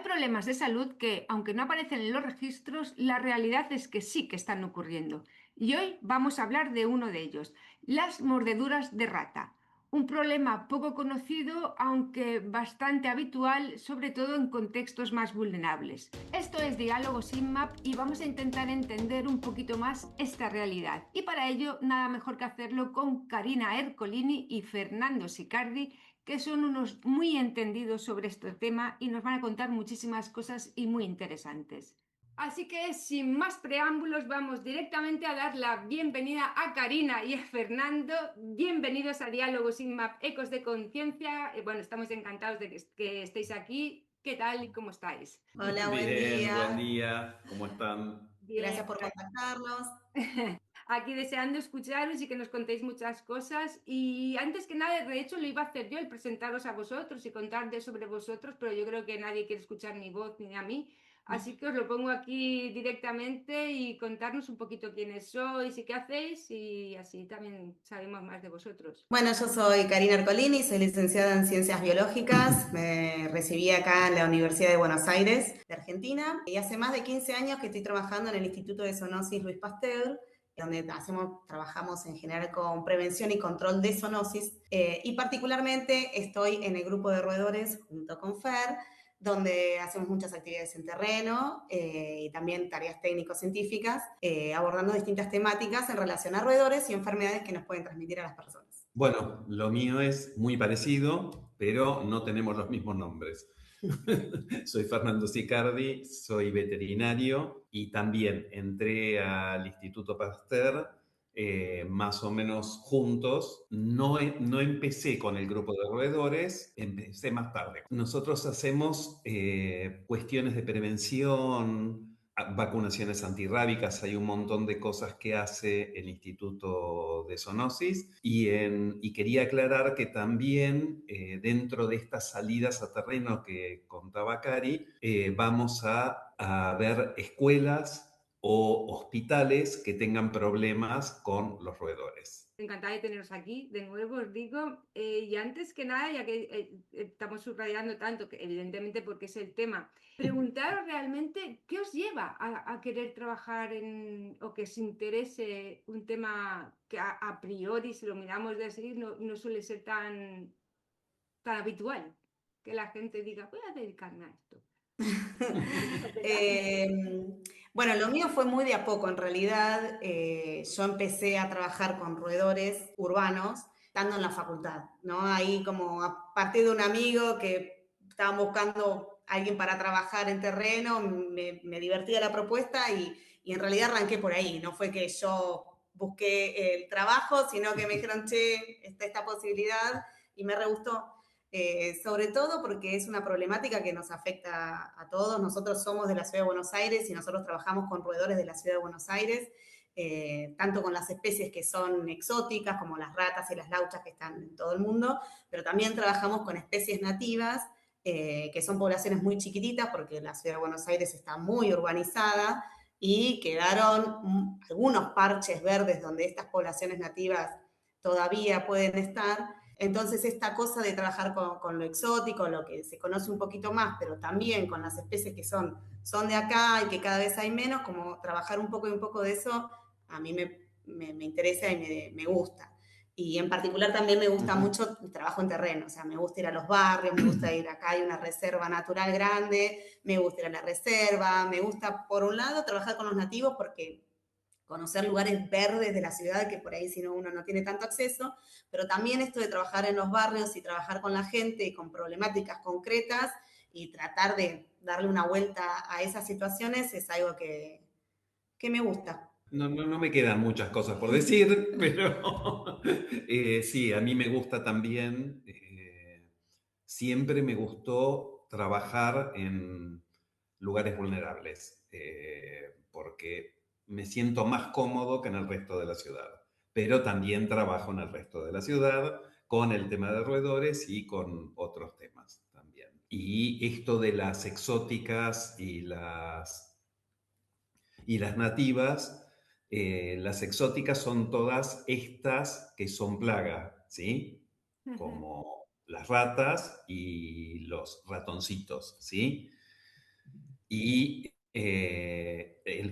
problemas de salud que, aunque no aparecen en los registros, la realidad es que sí que están ocurriendo. Y hoy vamos a hablar de uno de ellos, las mordeduras de rata. Un problema poco conocido, aunque bastante habitual, sobre todo en contextos más vulnerables. Esto es Diálogo SINMAP y vamos a intentar entender un poquito más esta realidad. Y para ello, nada mejor que hacerlo con Karina Ercolini y Fernando Sicardi, que son unos muy entendidos sobre este tema y nos van a contar muchísimas cosas y muy interesantes. Así que sin más preámbulos vamos directamente a dar la bienvenida a Karina y a Fernando. Bienvenidos a Diálogos Inmap Ecos de Conciencia. Bueno, estamos encantados de que estéis aquí. ¿Qué tal y cómo estáis? Hola, buen Bien, buen día. día, ¿cómo están? Bien. Gracias por contactarnos. Aquí deseando escucharos y que nos contéis muchas cosas. Y antes que nada, de hecho, lo iba a hacer yo, el presentaros a vosotros y contar sobre vosotros, pero yo creo que nadie quiere escuchar mi voz ni a mí. Así que os lo pongo aquí directamente y contarnos un poquito quiénes sois y qué hacéis y así también sabemos más de vosotros. Bueno, yo soy Karina Ercolini, soy licenciada en Ciencias Biológicas. Me recibí acá en la Universidad de Buenos Aires, de Argentina, y hace más de 15 años que estoy trabajando en el Instituto de Zoonosis Luis Pasteur, donde trabajamos en general con prevención y control de zoonosis, y particularmente estoy en el grupo de roedores junto con Fer, donde hacemos muchas actividades en terreno y también tareas técnico-científicas, abordando distintas temáticas en relación a roedores y enfermedades que nos pueden transmitir a las personas. Bueno, lo mío es muy parecido, pero no tenemos los mismos nombres. Soy Fernando Sicardi, soy veterinario y también entré al Instituto Pasteur más o menos juntos. No empecé con el grupo de roedores, empecé más tarde. Nosotros hacemos cuestiones de prevención, vacunaciones antirrábicas, hay un montón de cosas que hace el Instituto de Zoonosis y quería aclarar que también dentro de estas salidas a terreno que contaba Cari, vamos a ver escuelas o hospitales que tengan problemas con los roedores. Encantada de teneros aquí. De nuevo os digo, y antes que nada, ya que estamos subrayando tanto, que evidentemente porque es el tema, preguntaros realmente qué os lleva a querer trabajar o que os interese un tema que a priori, si lo miramos de así, no suele ser tan habitual, que la gente diga, voy a dedicarme a esto. Eh, bueno, lo mío fue muy de a poco. En realidad, yo empecé a trabajar con roedores urbanos estando en la facultad, ¿no? Ahí como a partir de un amigo que estaban buscando a alguien para trabajar en terreno, me divertía la propuesta y en realidad arranqué por ahí. No fue que yo busqué el trabajo, sino que me dijeron, che, está esta posibilidad y me re gustó. Sobre todo porque es una problemática que nos afecta a todos. Nosotros somos de la Ciudad de Buenos Aires y nosotros trabajamos con roedores de la Ciudad de Buenos Aires, tanto con las especies que son exóticas, como las ratas y las lauchas que están en todo el mundo, pero también trabajamos con especies nativas, que son poblaciones muy chiquititas, porque la Ciudad de Buenos Aires está muy urbanizada y quedaron algunos parches verdes donde estas poblaciones nativas todavía pueden estar. Entonces, esta cosa de trabajar con lo exótico, lo que se conoce un poquito más, pero también con las especies que son de acá y que cada vez hay menos, como trabajar un poco y un poco de eso, a mí me interesa y me gusta. Y en particular también me gusta mucho el trabajo en terreno, o sea, me gusta ir a los barrios, me gusta ir acá, hay una reserva natural grande, me gusta ir a la reserva, me gusta, por un lado, trabajar con los nativos porque conocer lugares verdes de la ciudad que por ahí si no uno no tiene tanto acceso, pero también esto de trabajar en los barrios y trabajar con la gente y con problemáticas concretas y tratar de darle una vuelta a esas situaciones es algo que me gusta. No me quedan muchas cosas por decir, pero sí, a mí me gusta también, siempre me gustó trabajar en lugares vulnerables, porque me siento más cómodo que en el resto de la ciudad, pero también trabajo en el resto de la ciudad con el tema de roedores y con otros temas también. Y esto de las exóticas y las nativas, las exóticas son todas estas que son plaga, ¿sí? Como las ratas y los ratoncitos, ¿sí? Y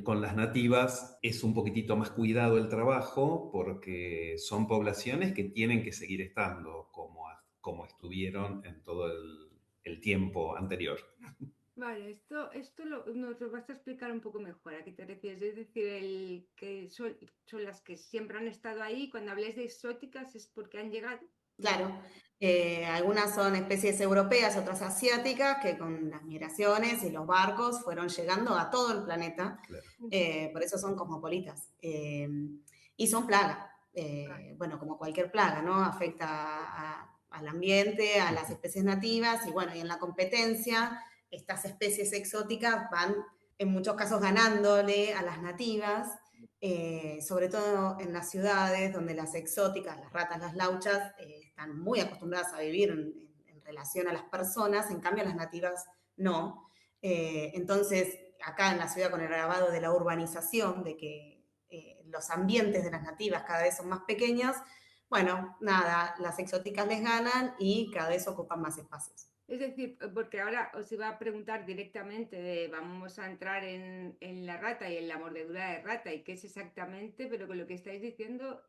con las nativas es un poquitito más cuidado el trabajo porque son poblaciones que tienen que seguir estando como estuvieron en todo el tiempo anterior. Vale, nos lo vas a explicar un poco mejor. ¿A qué te refieres? Es decir, que son las que siempre han estado ahí. Cuando habléis de exóticas es porque han llegado. Claro, algunas son especies europeas, otras asiáticas, que con las migraciones y los barcos fueron llegando a todo el planeta, Claro. por eso son cosmopolitas. Y son plaga, bueno, como cualquier plaga, ¿no? Afecta al ambiente, a las especies nativas, y bueno, y en la competencia, estas especies exóticas van en muchos casos ganándole a las nativas, sobre todo en las ciudades donde las exóticas, las ratas, las lauchas, están muy acostumbradas a vivir en relación a las personas, en cambio las nativas no. Entonces, acá en la ciudad con el agravado de la urbanización, de que los ambientes de las nativas cada vez son más pequeños, bueno, nada, las exóticas les ganan y cada vez ocupan más espacios. Es decir, porque ahora os iba a preguntar directamente vamos a entrar en la rata y en la mordedura de rata y qué es exactamente, pero con lo que estáis diciendo,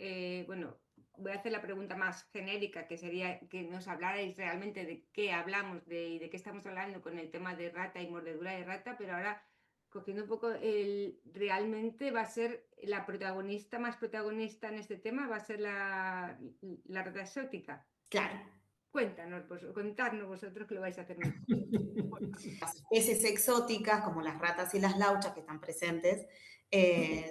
bueno, voy a hacer la pregunta más genérica, que sería que nos hablarais realmente de qué hablamos y de qué estamos hablando con el tema de rata y mordedura de rata, pero ahora cogiendo un poco realmente va a ser la protagonista, más protagonista en este tema, va a ser la rata exótica. Claro. Contadnos vosotros que lo vais a hacer mejor. Las especies exóticas, como las ratas y las lauchas que están presentes,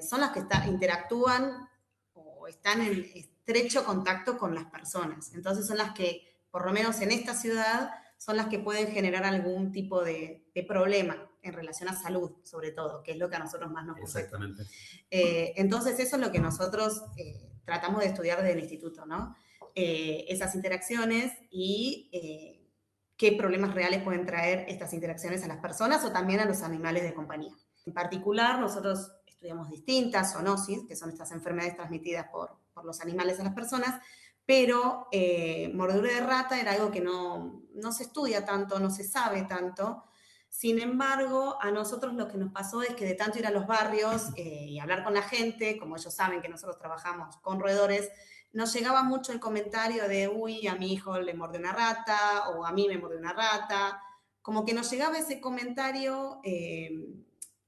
son las que interactúan o están en estrecho contacto con las personas. Entonces son las que, por lo menos en esta ciudad, son las que pueden generar algún tipo de problema en relación a salud, sobre todo, que es lo que a nosotros más nos gusta. Exactamente. Entonces eso es lo que nosotros tratamos de estudiar desde el instituto, ¿no? Esas interacciones y qué problemas reales pueden traer estas interacciones a las personas o también a los animales de compañía. En particular, nosotros estudiamos distintas zoonosis, que son estas enfermedades transmitidas por los animales a las personas, pero mordedura de rata era algo que no se estudia tanto, no se sabe tanto. Sin embargo, a nosotros lo que nos pasó es que de tanto ir a los barrios y hablar con la gente, como ellos saben que nosotros trabajamos con roedores, nos llegaba mucho el comentario de, uy, a mi hijo le mordió una rata, o a mí me mordió una rata. Como que nos llegaba ese comentario,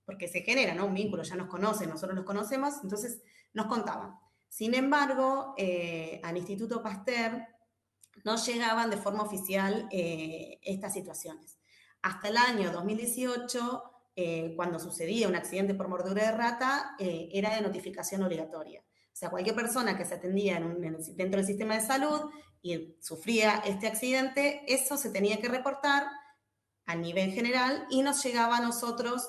porque se genera, ¿no? Un vínculo, ya nos conocen, nosotros los conocemos, entonces nos contaban. Sin embargo, al Instituto Pasteur no llegaban de forma oficial estas situaciones. Hasta el año 2018, cuando sucedía un accidente por mordedura de rata, era de notificación obligatoria. O sea, cualquier persona que se atendía dentro del sistema de salud y sufría este accidente, eso se tenía que reportar a nivel general y nos llegaba a nosotros,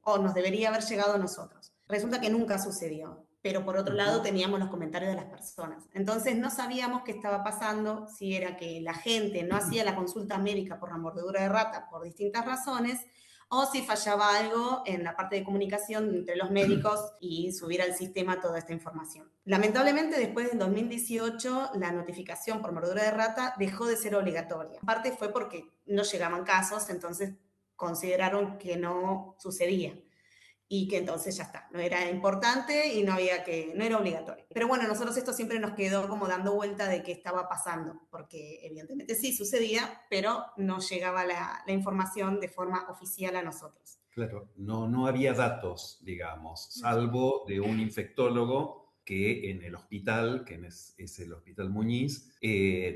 o nos debería haber llegado a nosotros. Resulta que nunca sucedió, pero por otro lado teníamos los comentarios de las personas. Entonces no sabíamos qué estaba pasando, si era que la gente no hacía la consulta médica por la mordedura de rata por distintas razones, o si fallaba algo en la parte de comunicación entre los médicos y subir al sistema toda esta información. Lamentablemente, después del 2018, la notificación por mordedura de rata dejó de ser obligatoria. En parte fue porque no llegaban casos, entonces consideraron que no sucedía y que entonces ya está, no era importante y no era obligatorio. Pero bueno, nosotros esto siempre nos quedó como dando vuelta de qué estaba pasando, porque evidentemente sí sucedía, pero no llegaba la información de forma oficial a nosotros. Claro, no había datos, digamos, salvo de un infectólogo que en el hospital, que es el Hospital Muñiz,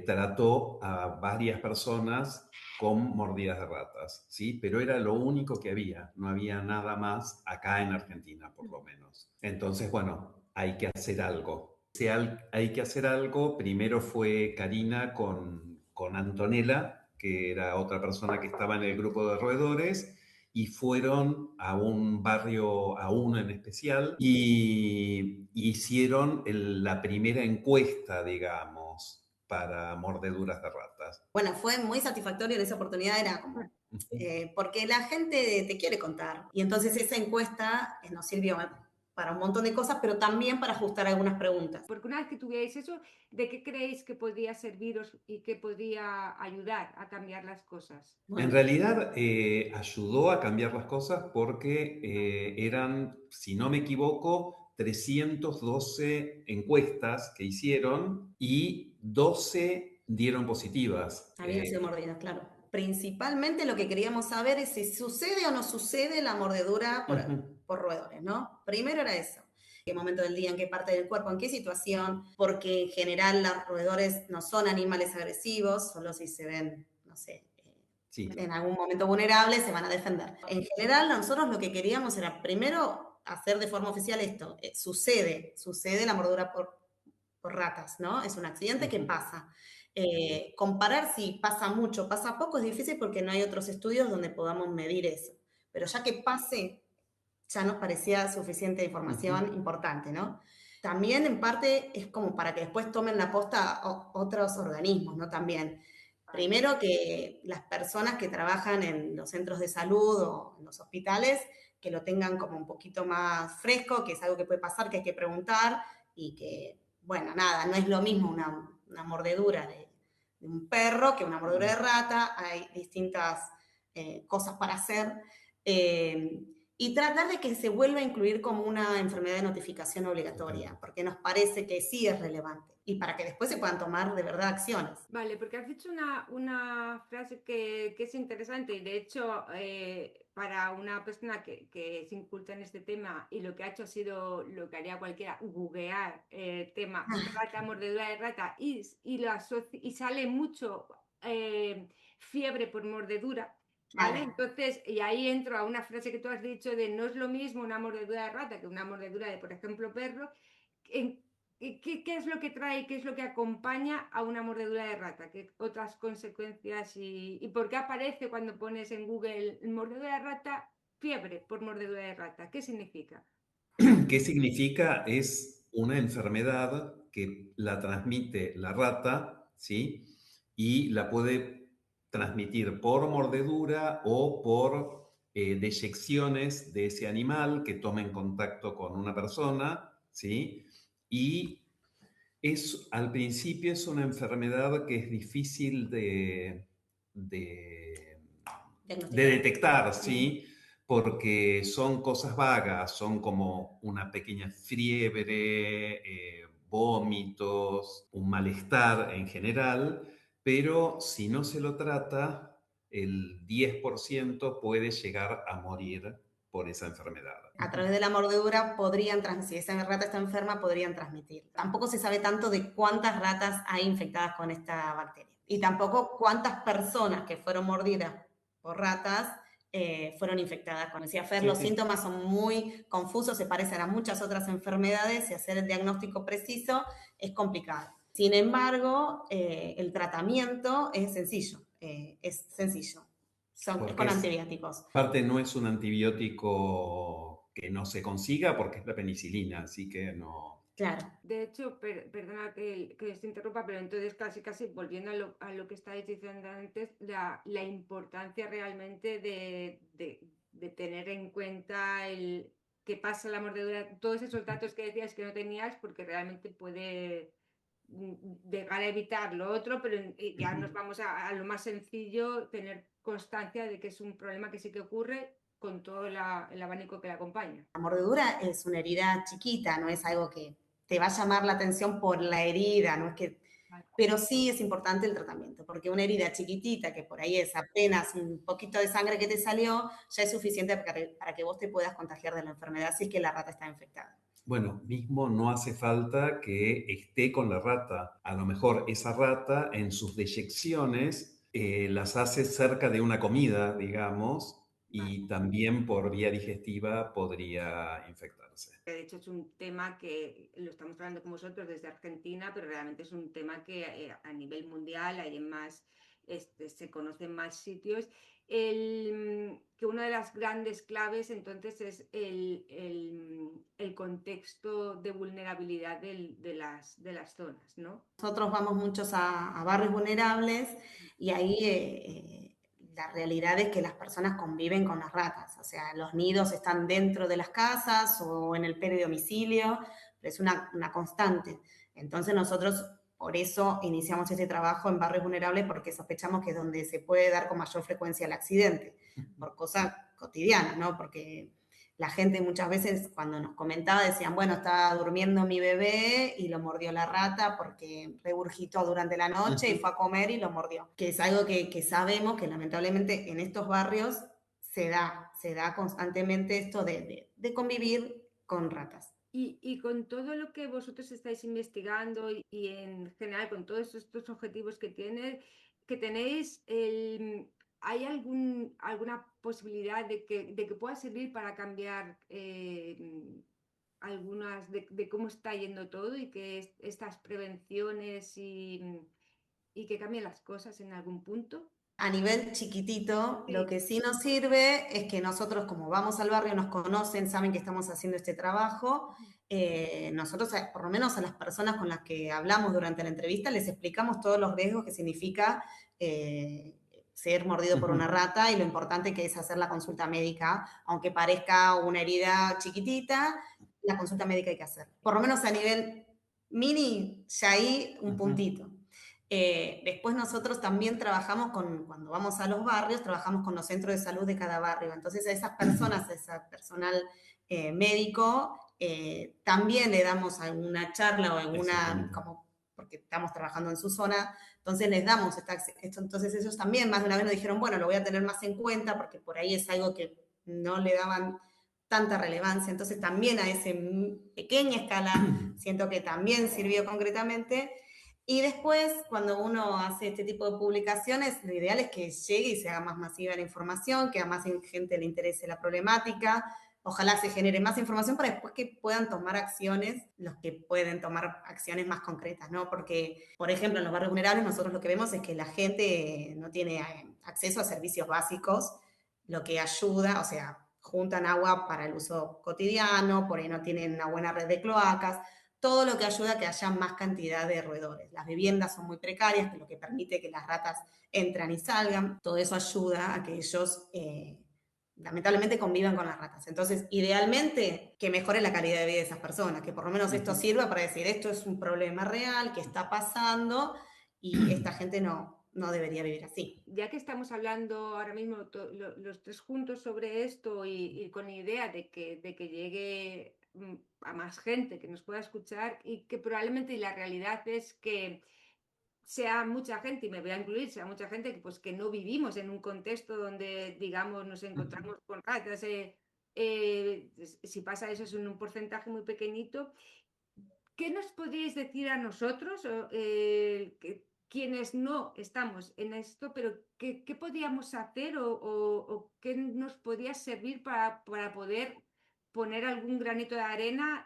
trató a varias personas con mordidas de ratas, ¿sí? Pero era lo único que había, no había nada más acá en Argentina, por lo menos. Entonces, bueno, hay que hacer algo. Hay que hacer algo, primero fue Karina con Antonella, que era otra persona que estaba en el grupo de roedores, y fueron a un barrio, a uno en especial, y hicieron la primera encuesta, digamos, para mordeduras de ratas. Bueno, fue muy satisfactorio en esa oportunidad, era como, porque la gente te quiere contar. Y entonces esa encuesta nos sirvió para un montón de cosas, pero también para ajustar algunas preguntas. Porque una vez que tuvierais eso, ¿de qué creéis que podría serviros y qué podría ayudar a cambiar las cosas? En realidad ayudó a cambiar las cosas porque eran, si no me equivoco, 312 encuestas que hicieron y 12 dieron positivas. Habían sido mordidas, claro. Principalmente lo que queríamos saber es si sucede o no sucede la mordedura por roedores, ¿no? Primero era eso. ¿En qué momento del día, en qué parte del cuerpo, en qué situación? Porque en general los roedores no son animales agresivos, solo si se ven, no sé, Sí. en algún momento vulnerable se van a defender. En general nosotros lo que queríamos era primero hacer de forma oficial esto. Sucede la mordedura por ratas, ¿no? Es un accidente que pasa. Comparar si pasa mucho, pasa poco, es difícil porque no hay otros estudios donde podamos medir eso. Pero ya que pase, ya nos parecía suficiente información importante, ¿no? También en parte es como para que después tomen la posta otros organismos, ¿no? También. Primero que las personas que trabajan en los centros de salud o en los hospitales, que lo tengan como un poquito más fresco, que es algo que puede pasar, que hay que preguntar y que, bueno, nada, no es lo mismo una mordedura de un perro que una mordedura de rata, hay distintas cosas para hacer. Y tratar de que se vuelva a incluir como una enfermedad de notificación obligatoria, porque nos parece que sí es relevante y para que después se puedan tomar de verdad acciones. Vale, porque has dicho una frase que es interesante y de hecho para una persona que es inculta en este tema y lo que ha hecho ha sido lo que haría cualquiera, googlear tema rata, mordedura de rata y sale mucho fiebre por mordedura. ¿Vale? Entonces, y ahí entro a una frase que tú has dicho de no es lo mismo una mordedura de rata que una mordedura de, por ejemplo, perro. ¿Qué es lo que trae, qué es lo que acompaña a una mordedura de rata? ¿Qué otras consecuencias y por qué aparece cuando pones en Google mordedura de rata, fiebre por mordedura de rata? ¿Qué significa? ¿Qué significa? Es una enfermedad que la transmite la rata, ¿sí? Y la puede transmitir por mordedura o por deyecciones de ese animal que tome en contacto con una persona, ¿sí? Y al principio es una enfermedad que es difícil de detectar, ¿sí? Porque son cosas vagas, son como una pequeña fiebre, vómitos, un malestar en general, pero si no se lo trata, el 10% puede llegar a morir por esa enfermedad. A través de la mordedura si esa rata está enferma, podrían transmitir. Tampoco se sabe tanto de cuántas ratas hay infectadas con esta bacteria. Y tampoco cuántas personas que fueron mordidas por ratas fueron infectadas. Como decía Fer, los síntomas son muy confusos, se parecen a muchas otras enfermedades y hacer el diagnóstico preciso es complicado. Sin embargo, el tratamiento es sencillo. Es con antibióticos. Aparte no es un antibiótico que no se consiga porque es la penicilina, así que no... Claro. De hecho, perdona que te interrumpa, pero entonces casi volviendo a lo que estáis diciendo antes, la importancia realmente de tener en cuenta el que pasa la mordedura, todos esos datos que decías que no tenías, porque realmente puede llegar a evitar lo otro, pero ya nos vamos a lo más sencillo, tener constancia de que es un problema que sí que ocurre con todo el abanico que la acompaña. La mordedura es una herida chiquita, no es algo que te va a llamar la atención por la herida, no es que... Pero sí es importante el tratamiento, porque una herida chiquitita, que por ahí es apenas un poquito de sangre que te salió, ya es suficiente para que vos te puedas contagiar de la enfermedad si es que la rata está infectada. Bueno, mismo no hace falta que esté con la rata. A lo mejor esa rata en sus deyecciones las hace cerca de una comida, digamos, y también por vía digestiva podría infectarse. De hecho, es un tema que lo estamos hablando con vosotros desde Argentina, pero realmente es un tema que a nivel mundial hay en más, se conoce en más sitios. Que una de las grandes claves entonces es el contexto de vulnerabilidad de las zonas, ¿no? Nosotros vamos muchos a barrios vulnerables y ahí la realidad es que las personas conviven con las ratas, o sea, los nidos están dentro de las casas o en el peridomicilio, pero es una constante. Entonces nosotros por eso iniciamos este trabajo en barrios vulnerables, porque sospechamos que es donde se puede dar con mayor frecuencia el accidente, por cosas cotidianas, ¿no? Porque la gente muchas veces cuando nos comentaba decían, bueno, estaba durmiendo mi bebé y lo mordió la rata porque regurgitó durante la noche y fue a comer y lo mordió. Que es algo que sabemos que lamentablemente en estos barrios se da constantemente esto de convivir con ratas. Y con todo lo que vosotros estáis investigando y en general con todos estos objetivos que tenéis, ¿hay alguna posibilidad de que pueda servir para cambiar algunas de cómo está yendo todo y que estas prevenciones y que cambien las cosas en algún punto? A nivel chiquitito, lo Sí. que sí nos sirve es que nosotros, como vamos al barrio, nos conocen, saben que estamos haciendo este trabajo. Nosotros, por lo menos a las personas con las que hablamos durante la entrevista, les explicamos todos los riesgos que significa ser mordido por una rata y lo importante que es hacer la consulta médica, aunque parezca una herida chiquitita, la consulta médica hay que hacer. Por lo menos a nivel mini, ya hay un puntito. Después nosotros también trabajamos cuando vamos a los barrios, trabajamos con los centros de salud de cada barrio. Entonces a esas personas, a ese personal médico, también le damos alguna charla o alguna, como porque estamos trabajando en su zona, entonces les damos esto. Entonces ellos también más de una vez nos dijeron, bueno, lo voy a tener más en cuenta porque por ahí es algo que no le daban tanta relevancia. Entonces también a esa pequeña escala siento que también sirvió concretamente. Y después, cuando uno hace este tipo de publicaciones, lo ideal es que llegue y se haga más masiva la información, que a más gente le interese la problemática. Ojalá se genere más información para después que puedan tomar acciones, los que pueden tomar acciones más concretas, ¿no? Porque, por ejemplo, en los barrios vulnerables nosotros lo que vemos es que la gente no tiene acceso a servicios básicos, lo que ayuda, o sea, juntan agua para el uso cotidiano, por ahí no tienen una buena red de cloacas, todo lo que ayuda a que haya más cantidad de roedores. Las viviendas son muy precarias, que es lo que permite que las ratas entran y salgan. Todo eso ayuda a que ellos lamentablemente convivan con las ratas. Entonces, idealmente, que mejore la calidad de vida de esas personas, que por lo menos esto sirva para decir, esto es un problema real, que está pasando y esta gente no debería vivir así. Ya que estamos hablando ahora mismo los tres juntos sobre esto y con la idea de que llegue a más gente que nos pueda escuchar y que probablemente la realidad es que sea mucha gente, y me voy a incluir, sea mucha gente que, pues, que no vivimos en un contexto donde, digamos, nos encontramos con ratas. Si pasa eso es en un porcentaje muy pequeñito. ¿Qué nos podríais decir a nosotros, quienes no estamos en esto, pero qué podríamos hacer o qué nos podría servir para poder poner algún granito de arena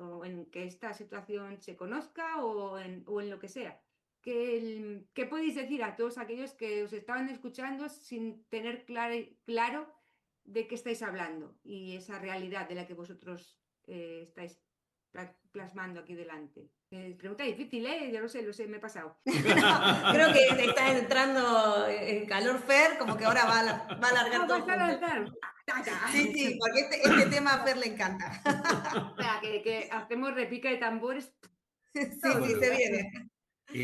o en que esta situación se conozca o en lo que sea? ¿Qué podéis decir a todos aquellos que os estaban escuchando sin tener claro de qué estáis hablando y esa realidad de la que vosotros estáis plasmando aquí delante? Pregunta difícil, ¿eh? Ya lo sé, me he pasado. Creo que te está entrando en calor, Fer, como que ahora va a alargar todo ¡Vamos a junto. lanzar! Sí, porque este tema a Fer le encanta. Espera, que hacemos repica de tambores. Sí, Todo se bien. viene.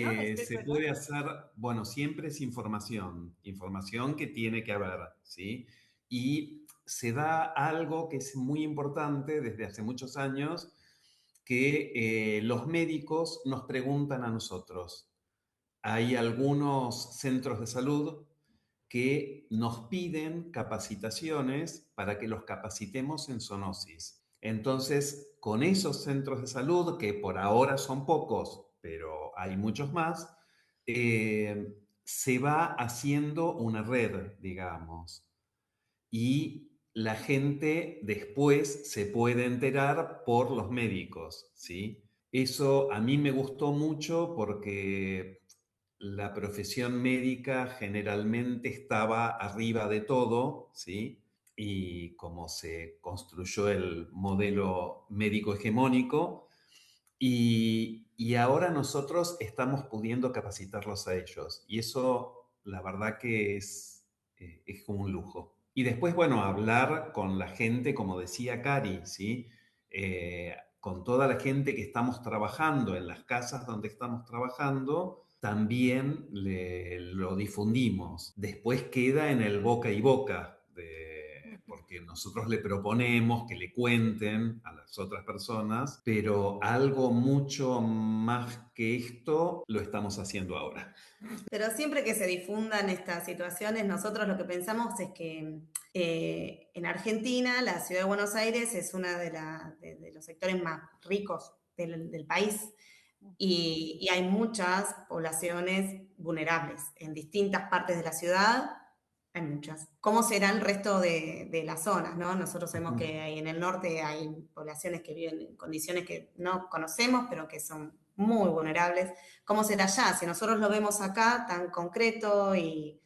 No, es que es Se verdad. puede hacer, bueno, siempre es información que tiene que haber, ¿sí? Y se da algo que es muy importante desde hace muchos años, que los médicos nos preguntan a nosotros. Hay algunos centros de salud que nos piden capacitaciones para que los capacitemos en zoonosis. Entonces, con esos centros de salud, que por ahora son pocos, pero hay muchos más, se va haciendo una red, digamos, y la gente después se puede enterar por los médicos, ¿sí? Eso a mí me gustó mucho porque la profesión médica generalmente estaba arriba de todo, ¿sí? Y como se construyó el modelo médico hegemónico, y ahora nosotros estamos pudiendo capacitarlos a ellos. Y eso la verdad que es como un lujo. Y después, bueno, hablar con la gente, como decía Cari, ¿sí? Con toda la gente que estamos trabajando en las casas donde estamos trabajando, también lo difundimos. Después queda en el boca y boca, porque nosotros le proponemos que le cuenten a las otras personas, pero algo mucho más que esto lo estamos haciendo ahora. Pero siempre que se difundan estas situaciones, nosotros lo que pensamos es que en Argentina, la ciudad de Buenos Aires es uno de los sectores más ricos del país y hay muchas poblaciones vulnerables en distintas partes de la ciudad. Hay muchas. ¿Cómo será el resto de las zonas, no? Nosotros sabemos que en el norte hay poblaciones que viven en condiciones que no conocemos, pero que son muy vulnerables. ¿Cómo será allá? Si nosotros lo vemos acá tan concreto y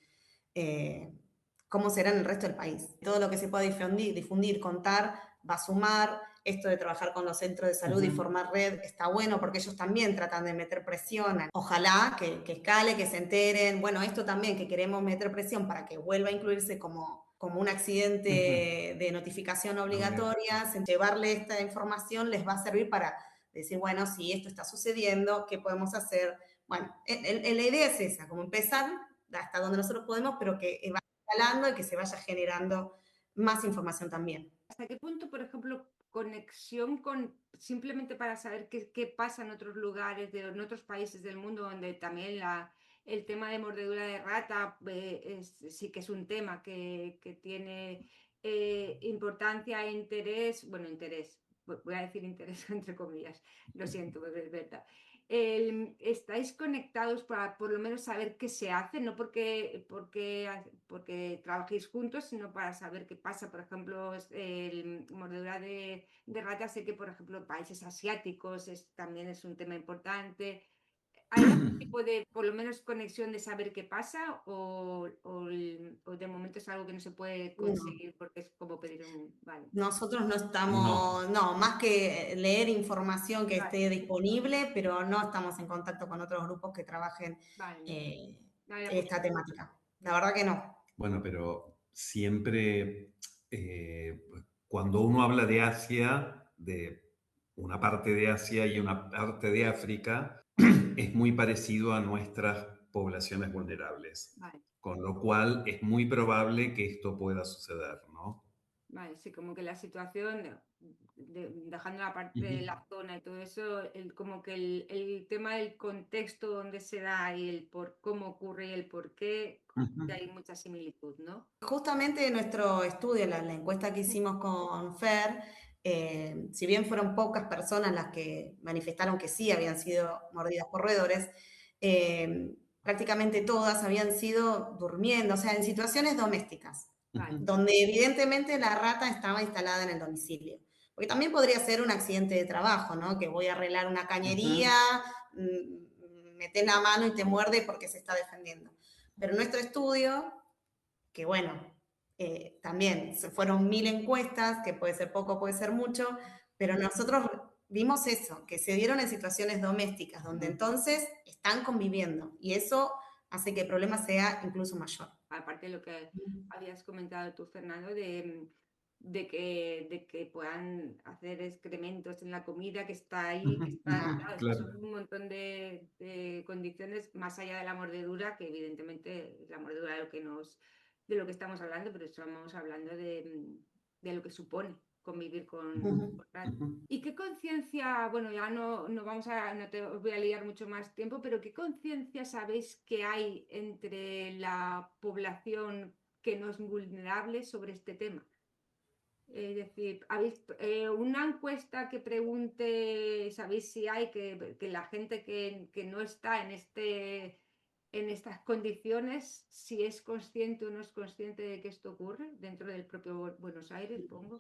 cómo será en el resto del país. Todo lo que se pueda difundir, contar, va a sumar. Esto de trabajar con los centros de salud y formar red está bueno porque ellos también tratan de meter presión. Ojalá que escale, que se enteren. Bueno, esto también que queremos meter presión para que vuelva a incluirse como un accidente de notificación obligatoria. Llevarle esta información les va a servir para decir, bueno, si esto está sucediendo, ¿qué podemos hacer? Bueno, la idea es esa, como empezar hasta donde nosotros podemos, pero que vaya escalando y que se vaya generando más información también. ¿Hasta qué punto, por ejemplo, conexión con simplemente para saber qué pasa en otros lugares, en otros países del mundo donde también el tema de mordedura de rata sí que es un tema que tiene importancia e interés, bueno, interés, voy a decir interés entre comillas, lo siento, pero es verdad. ¿Estáis conectados para por lo menos saber qué se hace? No porque trabajéis juntos, sino para saber qué pasa. Por ejemplo, mordedura de rata, sé que, por ejemplo, países asiáticos también es un tema importante. ¿Hay algún tipo de, por lo menos, conexión de saber qué pasa o de momento es algo que no se puede conseguir porque es como pedir un... Vale. Nosotros no estamos, no, más que leer información que esté disponible, pero no estamos en contacto con otros grupos que trabajen Vale. esta temática. La verdad que no. Bueno, pero siempre cuando uno habla de Asia, de una parte de Asia y una parte de África, es muy parecido a nuestras poblaciones vulnerables. Vale. Con lo cual es muy probable que esto pueda suceder, ¿no? Vale, sí, como que la situación, dejando la parte de la zona y todo eso, como que el tema del contexto donde se da y el por cómo ocurre y el por qué, que hay mucha similitud, ¿no? Justamente nuestro estudio, la encuesta que hicimos con FER, si bien fueron pocas personas las que manifestaron que sí habían sido mordidas por roedores, prácticamente todas habían sido durmiendo, o sea, en situaciones domésticas, donde evidentemente la rata estaba instalada en el domicilio. Porque también podría ser un accidente de trabajo, ¿no? Que voy a arreglar una cañería, metes la mano y te muerde porque se está defendiendo. Pero nuestro estudio, que bueno, también fueron 1000 encuestas, que puede ser poco, puede ser mucho, pero nosotros vimos eso, que se dieron en situaciones domésticas, donde entonces están conviviendo, y eso hace que el problema sea incluso mayor. Aparte de lo que habías comentado tú, Fernando, de que puedan hacer excrementos en la comida que está ahí, que está, claro, es que son un montón de condiciones más allá de la mordedura, que evidentemente es la mordedura de lo que estamos hablando, pero estamos hablando de lo que supone convivir con ratas. ¿Y qué conciencia, bueno, ya no vamos a, no te os voy a liar mucho más tiempo, pero qué conciencia sabéis que hay entre la población que no es vulnerable sobre este tema? Es decir, ¿habéis una encuesta que pregunte, sabéis si hay que la gente que no está en estas condiciones, si es consciente o no es consciente de que esto ocurre dentro del propio Buenos Aires, pongo?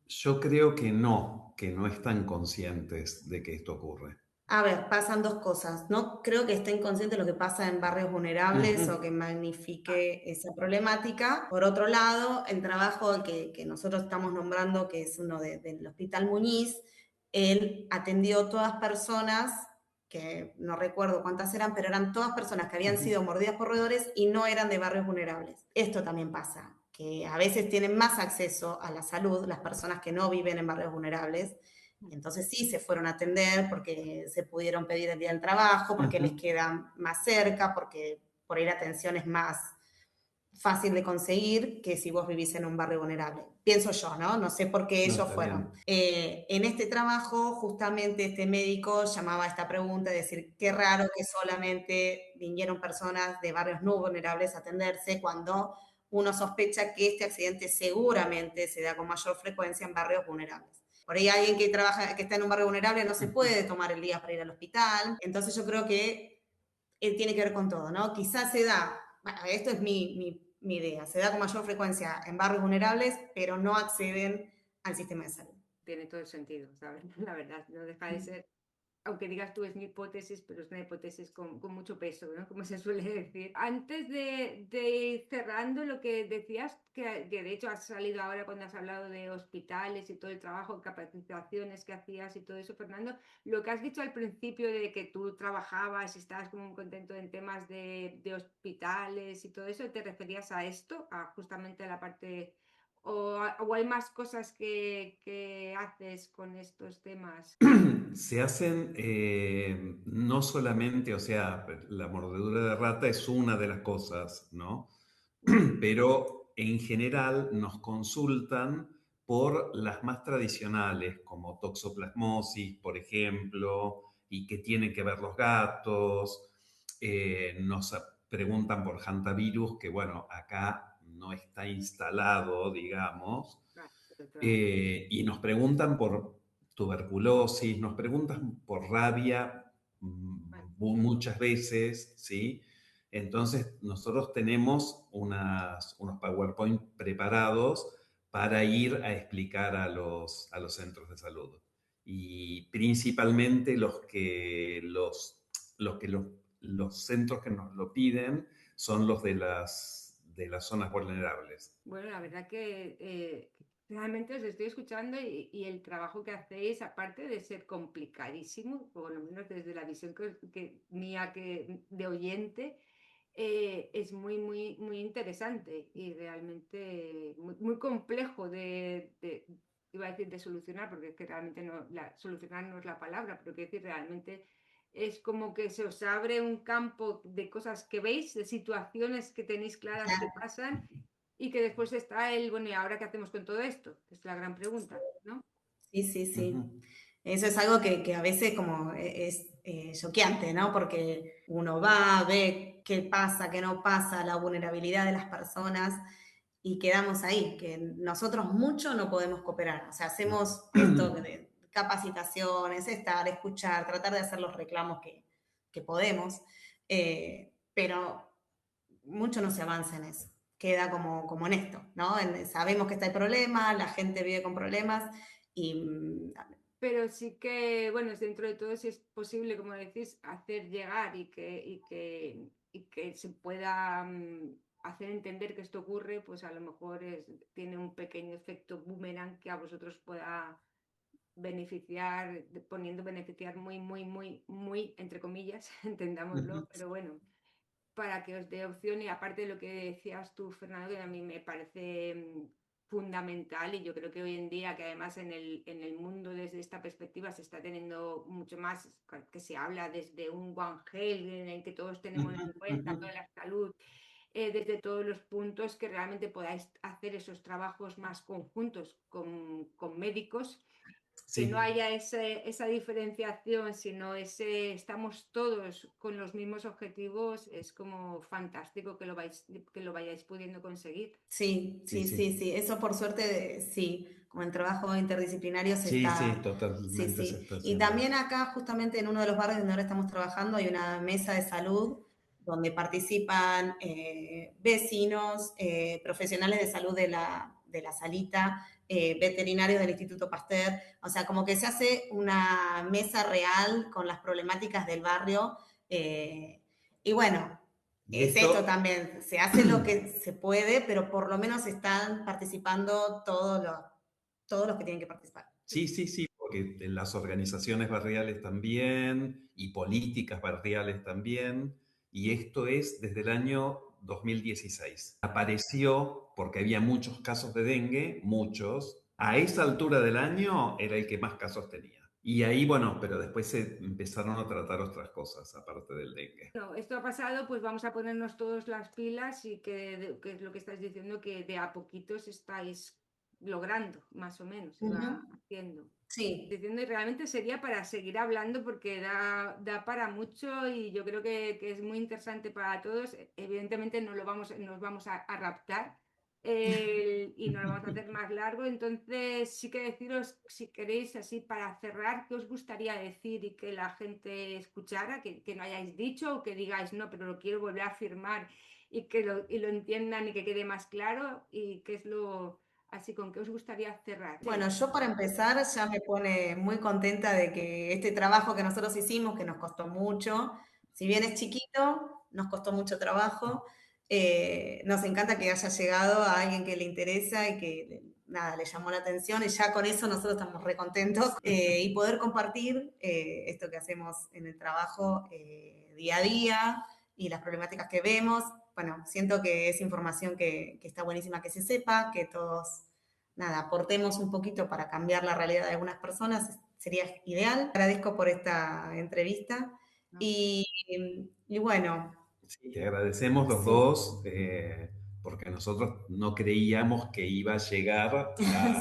Yo creo que no están conscientes de que esto ocurre. A ver, pasan dos cosas. No creo que estén conscientes de lo que pasa en barrios vulnerables o que magnifique esa problemática. Por otro lado, el trabajo que nosotros estamos nombrando, que es uno del Hospital Muñiz, él atendió todas personas que no recuerdo cuántas eran, pero eran todas personas que habían sido mordidas por roedores y no eran de barrios vulnerables. Esto también pasa, que a veces tienen más acceso a la salud las personas que no viven en barrios vulnerables. Entonces sí se fueron a atender porque se pudieron pedir el día del trabajo, porque les queda más cerca, porque por ir a atención es más fácil de conseguir que si vos vivís en un barrio vulnerable. Pienso yo, ¿no? No sé por qué ellos fueron. En este trabajo, justamente este médico llamaba a esta pregunta, de decir, qué raro que solamente vinieron personas de barrios no vulnerables a atenderse cuando uno sospecha que este accidente seguramente se da con mayor frecuencia en barrios vulnerables. Por ahí alguien que trabaja, que está en un barrio vulnerable no se puede tomar el día para ir al hospital. Entonces yo creo que tiene que ver con todo, ¿no? Quizás se da, bueno, esto es mi idea, se da con mayor frecuencia en barrios vulnerables, pero no acceden al sistema de salud. Tiene todo el sentido, ¿sabes? La verdad, no deja de ser, aunque digas tú es mi hipótesis, pero es una hipótesis con mucho peso, ¿no? Como se suele decir. Antes de ir cerrando lo que decías, que de hecho has salido ahora cuando has hablado de hospitales y todo el trabajo, capacitaciones que hacías y todo eso, Fernando, lo que has dicho al principio de que tú trabajabas y estabas como muy contento en temas de hospitales y todo eso, ¿te referías a esto, a justamente la parte... o hay más cosas que haces con estos temas? Se hacen no solamente, o sea, la mordedura de rata es una de las cosas, ¿no? Pero en general nos consultan por las más tradicionales, como toxoplasmosis, por ejemplo, y que tienen que ver los gatos. Nos preguntan por hantavirus, que bueno, acá no está instalado, digamos. Y nos preguntan por tuberculosis, nos preguntan por rabia muchas veces, ¿sí? Entonces, nosotros tenemos unos PowerPoint preparados para ir a explicar a los centros de salud. Y principalmente los centros que nos lo piden son los de las zonas vulnerables. Bueno, la verdad que realmente os estoy escuchando y el trabajo que hacéis, aparte de ser complicadísimo, por lo menos desde la visión mía de oyente, es muy, muy, muy interesante y realmente muy, muy complejo iba a decir de solucionar, porque es que realmente no, solucionar no es la palabra, pero quiero decir, realmente es como que se os abre un campo de cosas que veis, de situaciones que tenéis claras que pasan y que después está bueno, ¿y ahora qué hacemos con todo esto? Es la gran pregunta, ¿no? Sí, sí, sí. Eso es algo que a veces como es choqueante, ¿no? Porque uno va, ve qué pasa, qué no pasa, la vulnerabilidad de las personas y quedamos ahí, que nosotros mucho no podemos cooperar. O sea, hacemos esto de capacitaciones, estar, escuchar, tratar de hacer los reclamos que podemos, pero mucho no se avanza en eso. Queda como en esto, ¿no? Sabemos que está el problema, la gente vive con problemas y... Pero sí que, bueno, dentro de todo sí es posible, como decís, hacer llegar y que se pueda hacer entender que esto ocurre, pues a lo mejor tiene un pequeño efecto boomerang que a vosotros pueda beneficiar, beneficiar muy, muy, muy, muy, entre comillas, entendámoslo, pero bueno, para que os dé opción y aparte de lo que decías tú, Fernando, que a mí me parece fundamental y yo creo que hoy en día, que además en el mundo desde esta perspectiva se está teniendo mucho más, que se habla desde un One Health en el que todos tenemos en cuenta toda la salud, desde todos los puntos que realmente podáis hacer esos trabajos más conjuntos con médicos, que no Sí. haya esa diferenciación, sino estamos todos con los mismos objetivos, es como fantástico que lo vayáis pudiendo conseguir. Sí, sí, sí, sí. Eso por suerte, sí, como el trabajo interdisciplinario se Sí, sí, está... Sí, totalmente se sí. está Y haciendo. también acá, justamente en uno de los barrios donde ahora estamos trabajando, hay una mesa de salud donde participan vecinos, profesionales de salud de la salita, veterinarios del Instituto Pasteur. O sea, como que se hace una mesa real con las problemáticas del barrio. Y bueno, Y es esto esto, también, se hace lo que se puede, pero por lo menos están participando todos los que tienen que participar. sí, sí, sí, porque en las organizaciones barriales también y políticas barriales también, y esto es desde el año 2016. Apareció porque había muchos casos de dengue, muchos. A esa altura del año era el que más casos tenía. Y ahí, bueno, pero después se empezaron a tratar otras cosas aparte del dengue. No, esto ha pasado, pues vamos a ponernos todos las pilas y que es lo que estáis diciendo, que de a poquitos estáis logrando, más o menos, se va Ujú. haciendo. Sí. Diciendo, y realmente sería para seguir hablando porque da para mucho y yo creo que es muy interesante para todos. Evidentemente no lo vamos, nos vamos a raptar y no lo vamos a hacer más largo. Entonces sí que deciros, si queréis, así para cerrar, qué os gustaría decir y que la gente escuchara, que no hayáis dicho o que digáis, no, pero lo quiero volver a afirmar y lo entiendan y que quede más claro y qué es lo... Así, ¿con qué os gustaría cerrar? Bueno, yo para empezar ya me pone muy contenta de que este trabajo que nosotros hicimos, que nos costó mucho, si bien es chiquito, nos costó mucho trabajo, nos encanta que haya llegado a alguien que le interesa y que nada, le llamó la atención y ya con eso nosotros estamos re contentos y poder compartir esto que hacemos en el trabajo día a día y las problemáticas que vemos. Bueno, siento que es información que está buenísima que se sepa, que todos nada, aportemos un poquito para cambiar la realidad de algunas personas, sería ideal. Agradezco por esta entrevista ¿No? y, y bueno, Sí, te agradecemos los sí, dos porque nosotros no creíamos que iba a llegar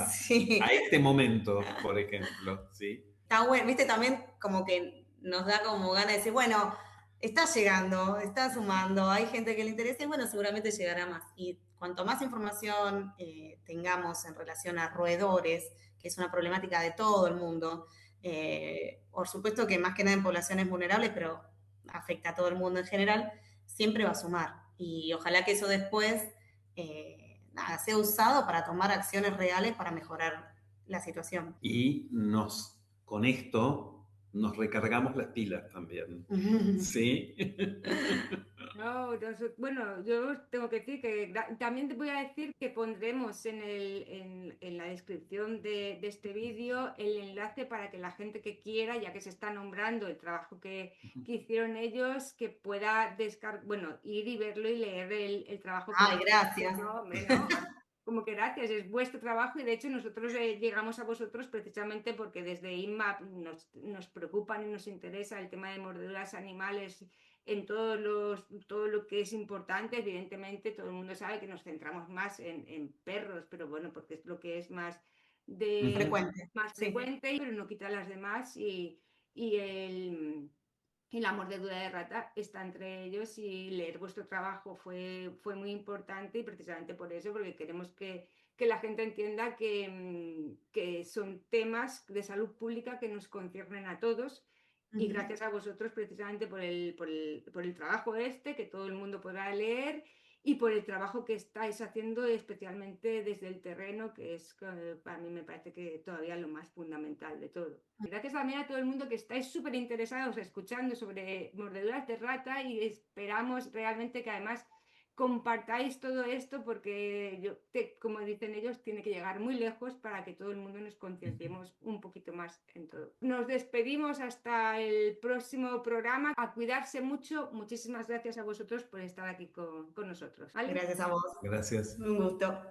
sí, a este momento, por ejemplo, ¿sí? está bueno, viste, también como que nos da como ganas de decir, bueno, está llegando, está sumando, hay gente que le interesa y bueno, seguramente llegará más. Y cuanto más información tengamos en relación a roedores, que es una problemática de todo el mundo, por supuesto que más que nada en poblaciones vulnerables, pero afecta a todo el mundo en general, siempre va a sumar. Y ojalá que eso después nada, sea usado para tomar acciones reales para mejorar la situación. Y con esto nos recargamos las pilas también, ¿sí? No, bueno, yo tengo que decir que también te voy a decir que pondremos en la descripción de este vídeo el enlace para que la gente que quiera, ya que se está nombrando el trabajo que hicieron ellos, que pueda bueno, ir y verlo y leer el trabajo que Ay, han hecho. gracias. No, hombre, no. Como que gracias, es vuestro trabajo y de hecho nosotros llegamos a vosotros precisamente porque desde INMAP nos preocupan y nos interesa el tema de mordeduras animales en todo lo que es importante. Evidentemente todo el mundo sabe que nos centramos más en perros, pero bueno, porque es lo que es Ujú. Frecuente, más sí. frecuente, pero no quita las demás y y la mordedura de rata está entre ellos y leer vuestro trabajo fue muy importante y precisamente por eso, porque queremos que la gente entienda que son temas de salud pública que nos conciernen a todos y Ujú. gracias a vosotros precisamente por el trabajo este que todo el mundo podrá leer y por el trabajo que estáis haciendo especialmente desde el terreno, que es para mí me parece que todavía lo más fundamental de todo. Gracias también a todo el mundo que estáis súper interesados escuchando sobre mordeduras de rata y esperamos realmente que además compartáis todo esto porque como dicen ellos, tiene que llegar muy lejos para que todo el mundo nos concienciemos un poquito más en todo. Nos despedimos hasta el próximo programa. A cuidarse mucho. Muchísimas gracias a vosotros por estar aquí con nosotros. ¿Vale? Gracias a vos. Gracias. Un gusto.